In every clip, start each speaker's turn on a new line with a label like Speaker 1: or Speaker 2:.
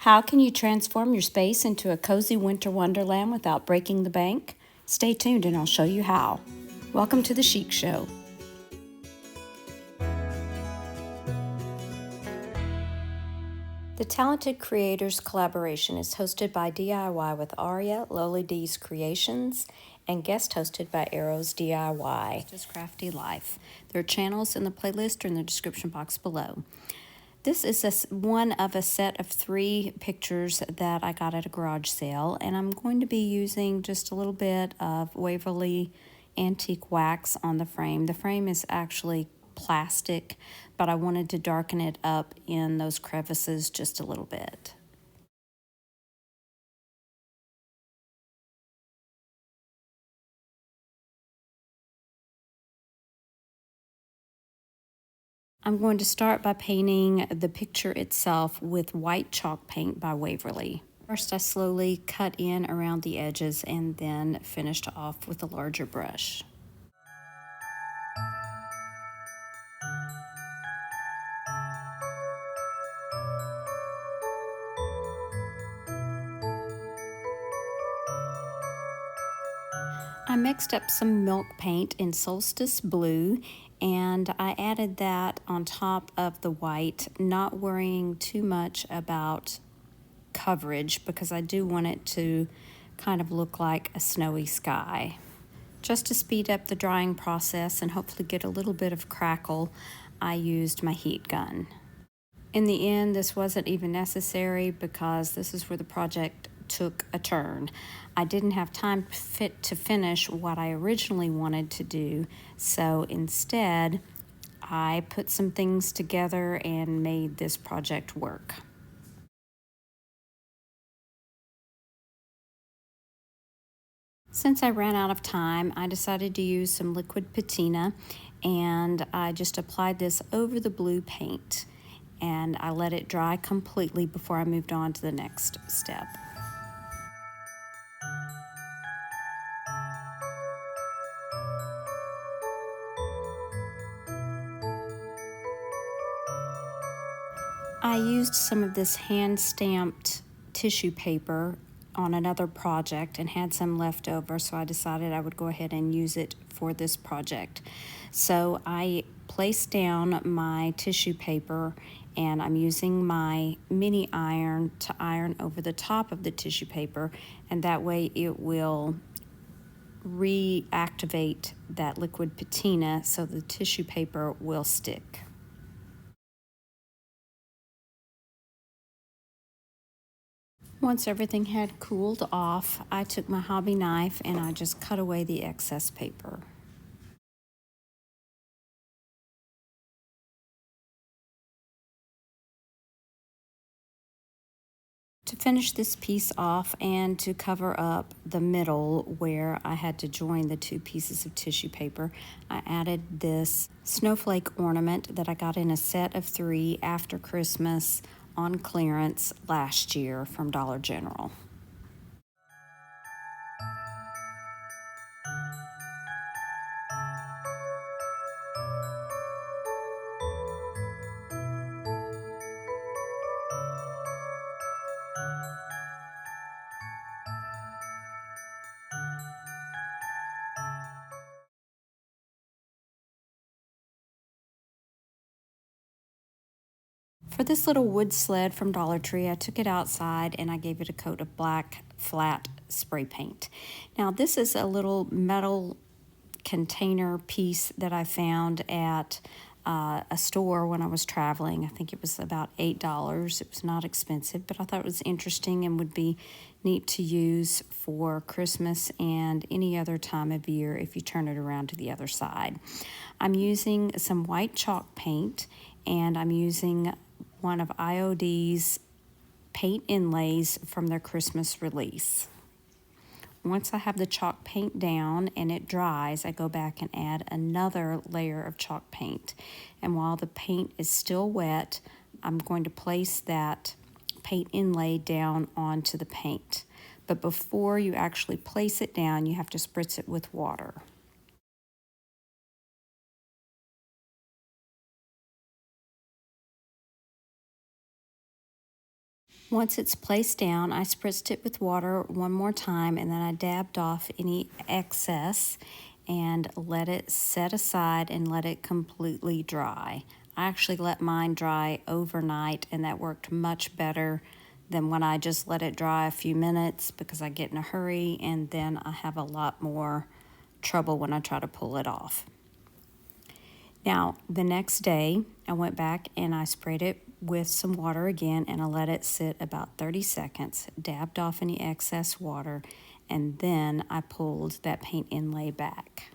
Speaker 1: How can you transform your space into a cozy winter wonderland without breaking the bank? Stay tuned and I'll show you how. Welcome to the Chic Show. The Talented Creators Collaboration is hosted by DIY with Aria, Loli D's Creations, and guest hosted by Arrows DIY. Just Crafty Life. Their channels in the playlist are in the description box below. This is one of a set of 3 pictures that I got at a garage sale, and I'm going to be using just a little bit of Waverly antique wax on the frame. The frame is actually plastic, but I wanted to darken it up in those crevices just a little bit. I'm going to start by painting the picture itself with white chalk paint by Waverly. First, I slowly cut in around the edges and then finished off with a larger brush. I mixed up some milk paint in Solstice Blue, and I added that on top of the white, not worrying too much about coverage because I do want it to kind of look like a snowy sky. Just to speed up the drying process and hopefully get a little bit of crackle, I used my heat gun. In the end, this wasn't even necessary because this is where the project took a turn. I didn't have time to finish what I originally wanted to do, so instead I put some things together and made this project work. Since I ran out of time, I decided to use some liquid patina, and I just applied this over the blue paint, and I let it dry completely before I moved on to the next step. I used some of this hand-stamped tissue paper on another project and had some left over, so I decided I would go ahead and use it for this project. So I placed down my tissue paper, and I'm using my mini iron to iron over the top of the tissue paper, and that way it will reactivate that liquid patina so the tissue paper will stick. Once everything had cooled off, I took my hobby knife and I just cut away the excess paper. To finish this piece off and to cover up the middle where I had to join the 2 pieces of tissue paper, I added this snowflake ornament that I got in a set of 3 after Christmas on clearance last year from Dollar General. For this little wood sled from Dollar Tree, I took it outside and I gave it a coat of black flat spray paint. Now this is a little metal container piece that I found at a store when I was traveling. I think it was about $8. It was not expensive, but I thought it was interesting and would be neat to use for Christmas and any other time of year if you turn it around to the other side. I'm using some white chalk paint, and I'm using one of IOD's paint inlays from their Christmas release. Once I have the chalk paint down and it dries, I go back and add another layer of chalk paint. And while the paint is still wet, I'm going to place that paint inlay down onto the paint. But before you actually place it down, you have to spritz it with water. Once it's placed down, I spritzed it with water one more time, and then I dabbed off any excess and let it set aside and let it completely dry. I actually let mine dry overnight, and that worked much better than when I just let it dry a few minutes, because I get in a hurry and then I have a lot more trouble when I try to pull it off. Now, the next day, I went back and I sprayed it with some water again, and I let it sit about 30 seconds, dabbed off any excess water, and then I pulled that paint inlay back.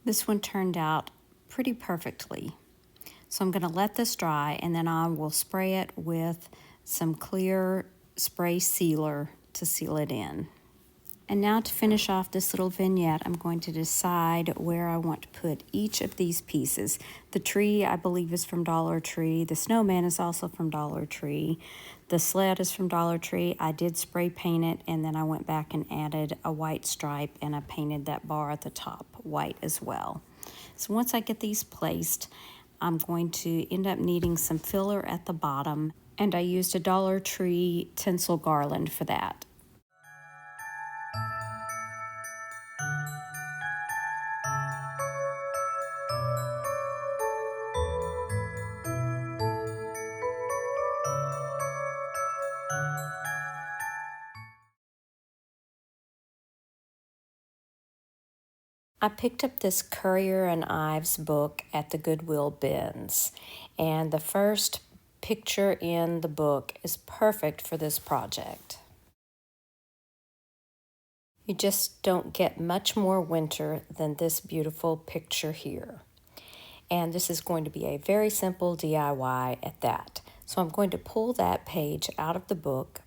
Speaker 1: This one turned out pretty perfectly. So I'm going to let this dry, and then I will spray it with some clear spray sealer to seal it in. And now, to finish off this little vignette, I'm going to decide where I want to put each of these pieces. The tree, I believe, is from Dollar Tree. The snowman is also from Dollar Tree. The sled is from Dollar Tree. I did spray paint it, and then I went back and added a white stripe, and I painted that bar at the top white as well. So once I get these placed, I'm going to end up needing some filler at the bottom, and I used a Dollar Tree tinsel garland for that. I picked up this Currier and Ives book at the Goodwill bins, and the first picture in the book is perfect for this project. You just don't get much more winter than this beautiful picture here. And this is going to be a very simple DIY at that. So I'm going to pull that page out of the book,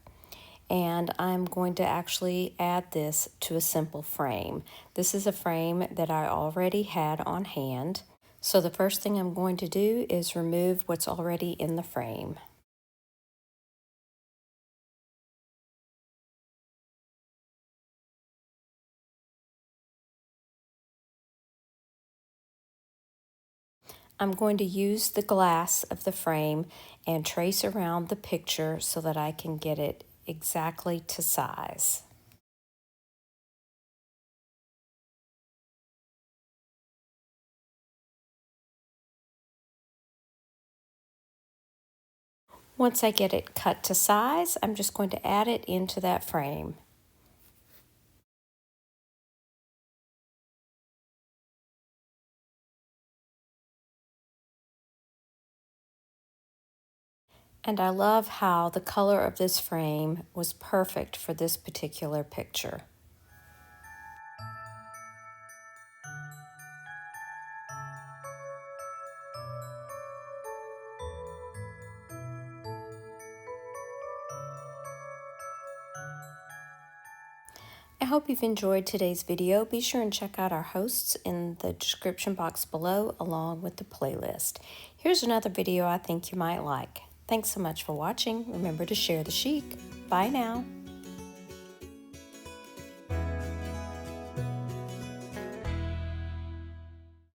Speaker 1: and I'm going to actually add this to a simple frame. This is a frame that I already had on hand. So the first thing I'm going to do is remove what's already in the frame. I'm going to use the glass of the frame and trace around the picture so that I can get it exactly to size. Once I get it cut to size, I'm just going to add it into that frame. And I love how the color of this frame was perfect for this particular picture. I hope you've enjoyed today's video. Be sure and check out our hosts in the description box below, along with the playlist. Here's another video I think you might like. Thanks so much for watching. Remember to share the chic. Bye now.